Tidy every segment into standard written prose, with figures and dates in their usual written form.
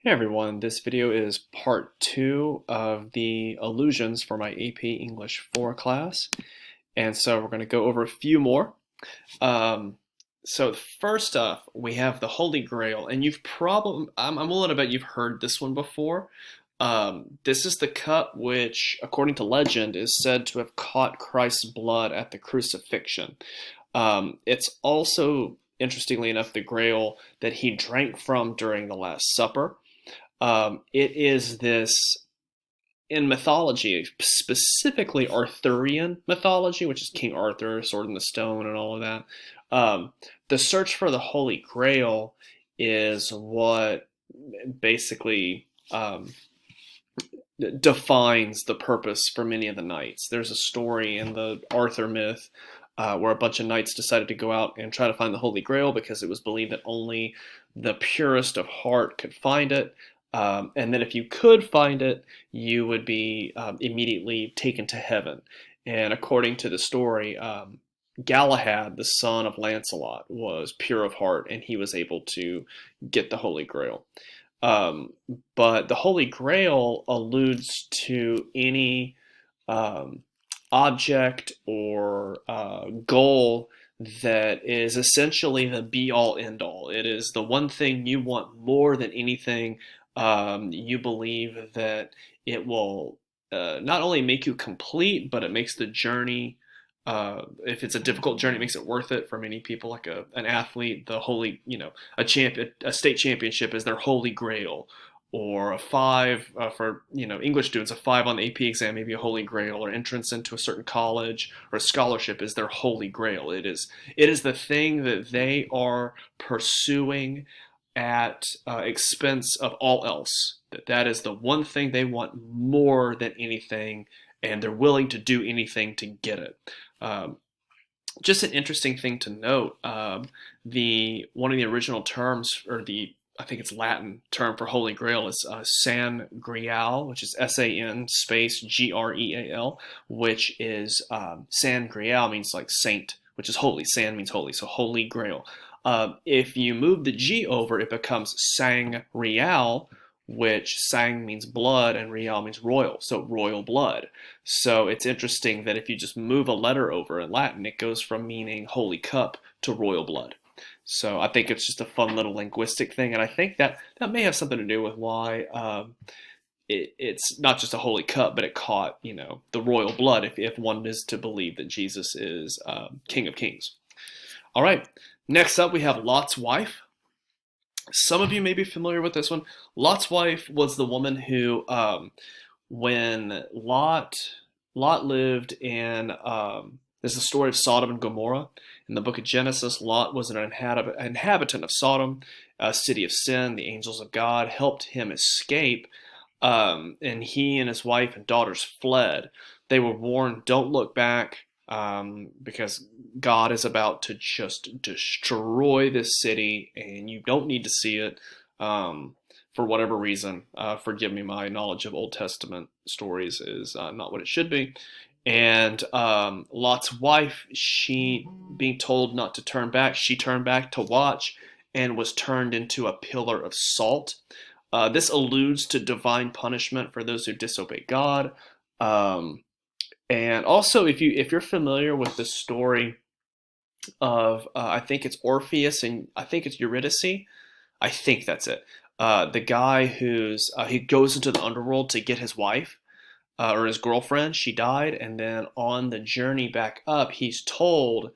Hey everyone, this video is part 2 of the Allusions for my AP English 4 class. And so we're going to go over a few more. Um, so first off, we have the Holy Grail, and I'm willing to bet you've heard this one before. This is the cup which, according to legend, is said to have caught Christ's blood at the crucifixion. It's also, interestingly enough, the Grail that he drank from during the Last Supper. It is this in mythology, specifically Arthurian mythology, which is King Arthur, Sword in the Stone, and all of that. The search for the Holy Grail is what basically defines the purpose for many of the knights. There's a story in the Arthur myth where a bunch of knights decided to go out and try to find the Holy Grail because it was believed that only the purest of heart could find it. And then if you could find it, you would be immediately taken to heaven. And according to the story, Galahad, the son of Lancelot, was pure of heart, and he was able to get the Holy Grail. Um, but the Holy Grail alludes to any um, object or goal that is essentially the be all end all. It is the one thing you want more than anything. You believe that it will not only make you complete, but it makes the journey. If it's a difficult journey, it makes it worth it for many people. Like an athlete, the holy, a state championship is their holy grail, or a five for English students, a five on the AP exam, maybe a holy grail, or entrance into a certain college or a scholarship is their holy grail. It is the thing that they are pursuing at expense of all else. That is the one thing they want more than anything, and they're willing to do anything to get it. Um, just an interesting thing to note. The one of the original terms, or the I think it's Latin term for Holy Grail, is San Grial, which is S-A-N space G-R-E-A-L, which is San Grial means like saint, which is holy. San means holy, so Holy Grail. If you move the G over, it becomes Sang Real, which Sang means blood and Real means royal, so royal blood. So it's interesting that if you just move a letter over in Latin, it goes from meaning holy cup to royal blood. So I think it's just a fun little linguistic thing, and I think that may have something to do with why it's not just a holy cup, but it caught the royal blood. If one is to believe that Jesus is King of Kings. All right, next up we have Lot's wife. Some of you may be familiar with this one. Lot's wife was the woman who, when Lot lived in, there's the story of Sodom and Gomorrah. In the book of Genesis, Lot was an inhabitant of Sodom, a city of sin. The angels of God helped him escape, and he and his wife and daughters fled. They were warned, don't look back, because God is about to just destroy this city, and you don't need to see it for whatever reason. Forgive me, my knowledge of Old Testament stories is not what it should be. And Lot's wife, she being told not to turn back, she turned back to watch and was turned into a pillar of salt. This alludes to divine punishment for those who disobey God. And also, if you're familiar with the story of I think it's Orpheus and I think it's Eurydice, I think that's it. The guy who's he goes into the underworld to get his wife or his girlfriend. She died, and then on the journey back up, he's told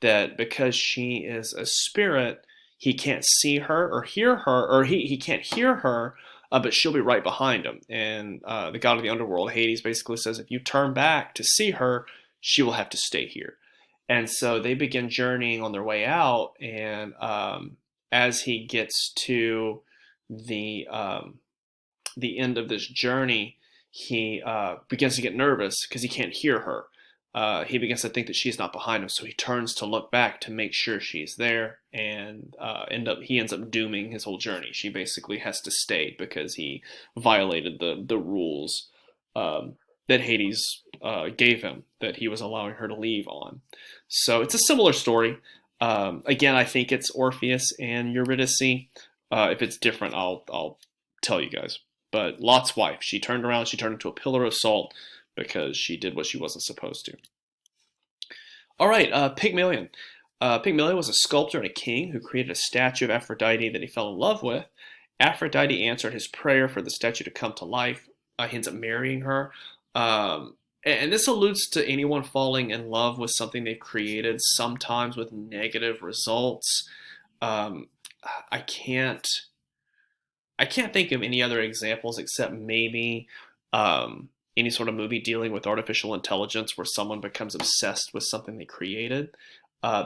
that because she is a spirit, he can't see her or hear her, or he can't hear her, but she'll be right behind him. And the god of the underworld, Hades, basically says, if you turn back to see her, she will have to stay here. And so they begin journeying on their way out, and as he gets to the end of this journey, he begins to get nervous because he can't hear her. He begins to think that she's not behind him, so he turns to look back to make sure she's there, and he ends up dooming his whole journey. She basically has to stay because he violated the rules that Hades gave him, that he was allowing her to leave on. So it's a similar story. Again, I think it's Orpheus and Eurydice. If it's different, I'll tell you guys. But Lot's wife, she turned around, she turned into a pillar of salt because she did what she wasn't supposed to. All right, Pygmalion. Pygmalion was a sculptor and a king who created a statue of Aphrodite that he fell in love with. Aphrodite answered his prayer for the statue to come to life. He ends up marrying her. And this alludes to anyone falling in love with something they've created, sometimes with negative results. I can't think of any other examples except maybe any sort of movie dealing with artificial intelligence where someone becomes obsessed with something they created.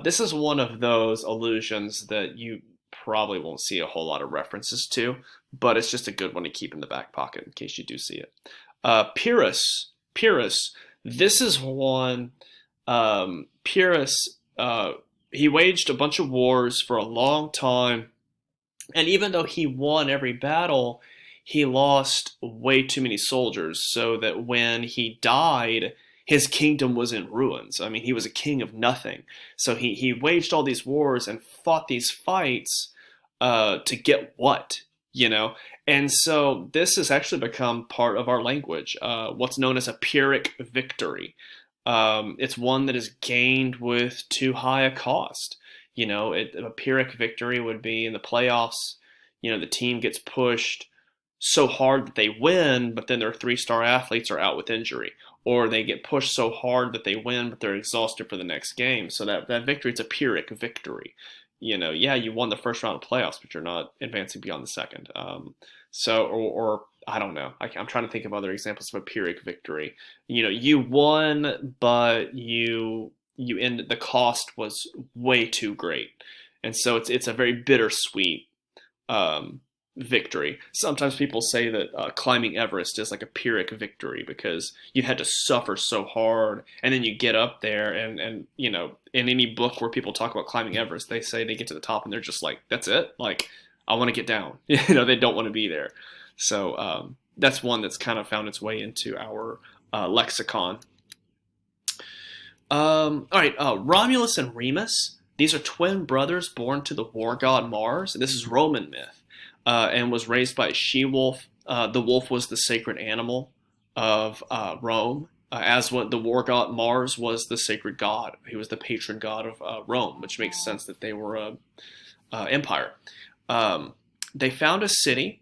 This is one of those allusions that you probably won't see a whole lot of references to, but it's just a good one to keep in the back pocket in case you do see it. Pyrrhus, this is one. Pyrrhus, he waged a bunch of wars for a long time, and even though he won every battle, he lost way too many soldiers, so that when he died, his kingdom was in ruins. I mean, he was a king of nothing. So he waged all these wars and fought these fights to get what, you know? And so this has actually become part of our language, what's known as a Pyrrhic victory. It's one that is gained with too high a cost. You know, a Pyrrhic victory would be in the playoffs, you know, the team gets pushed so hard that they win, but then their 3-star athletes are out with injury. Or they get pushed so hard that they win, but they're exhausted for the next game. So that victory is a Pyrrhic victory. You know, yeah, you won the first round of playoffs, but you're not advancing beyond the second. Or I don't know. I'm trying to think of other examples of a Pyrrhic victory. You know, you won, but the cost was way too great, and so it's a very bittersweet victory. Sometimes people say that climbing Everest is like a Pyrrhic victory because you had to suffer so hard, and then you get up there, and you know, in any book where people talk about climbing Everest, they say they get to the top and they're just like, that's it. Like, I want to get down. You know, they don't want to be there. So that's one that's kind of found its way into our lexicon. All right, Romulus and Remus. These are twin brothers born to the war god Mars. This is Roman myth, and was raised by a she-wolf. The wolf was the sacred animal of Rome, as what the war god Mars was the sacred god. He was the patron god of Rome, which makes sense that they were an empire. They found a city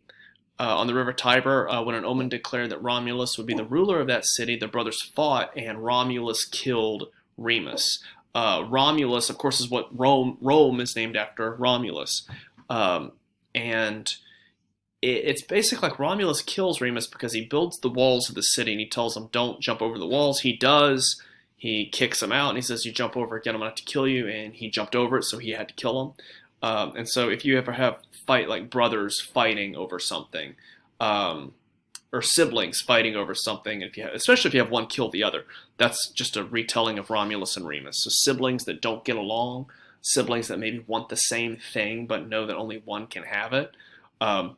on the river Tiber. When an omen declared that Romulus would be the ruler of that city, the brothers fought, and Romulus killed Remus. Romulus, of course, is what Rome is named after, Romulus. And it's basically like Romulus kills Remus because he builds the walls of the city and he tells them, don't jump over the walls. He does. He kicks him out and he says, you jump over again, I'm going to have to kill you. And he jumped over it, so he had to kill him. And so if you ever have fight like brothers fighting over something, or siblings fighting over something, especially if you have one kill the other, that's just a retelling of Romulus and Remus. So siblings that don't get along, siblings that maybe want the same thing but know that only one can have it.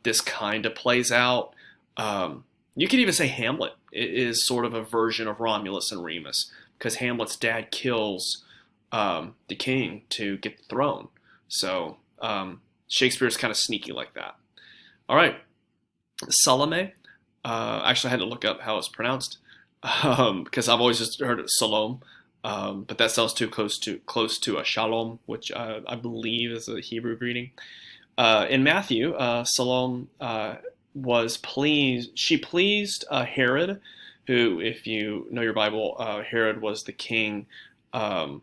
This kind of plays out. You could even say Hamlet is sort of a version of Romulus and Remus, because Hamlet's dad kills the king to get the throne. So Shakespeare's kind of sneaky like that. All right, Salome. Actually, I had to look up how it's pronounced because I've always just heard it Salome, but that sounds too close to a shalom, which I believe is a Hebrew greeting. In Matthew, Salome was pleased. She pleased Herod, who, if you know your Bible, Herod was the king that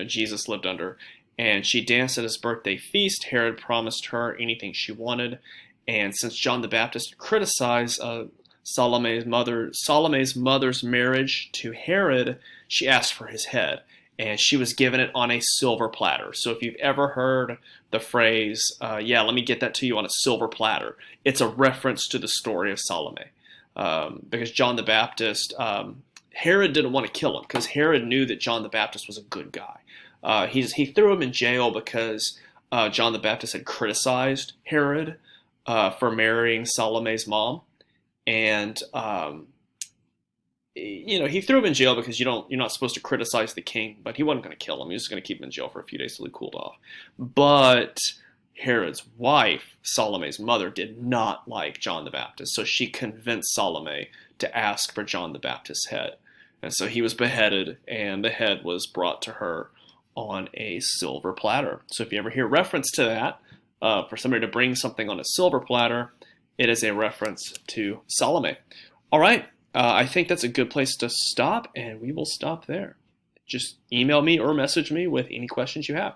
Jesus lived under. And she danced at his birthday feast. Herod promised her anything she wanted. And since John the Baptist criticized Salome's mother's marriage to Herod, she asked for his head. And she was given it on a silver platter. So if you've ever heard the phrase, yeah, let me get that to you on a silver platter, it's a reference to the story of Salome. Because John the Baptist, Herod didn't want to kill him because Herod knew that John the Baptist was a good guy. He threw him in jail because John the Baptist had criticized Herod for marrying Salome's mom, and he threw him in jail because you're not supposed to criticize the king, but he wasn't going to kill him. He was just going to keep him in jail for a few days till he cooled off. But Herod's wife, Salome's mother, did not like John the Baptist, so she convinced Salome to ask for John the Baptist's head. And so he was beheaded, and the head was brought to her on a silver platter. So if you ever hear reference to that, for somebody to bring something on a silver platter, it is a reference to Salome. All right, I think that's a good place to stop, and we will stop there. Just email me or message me with any questions you have.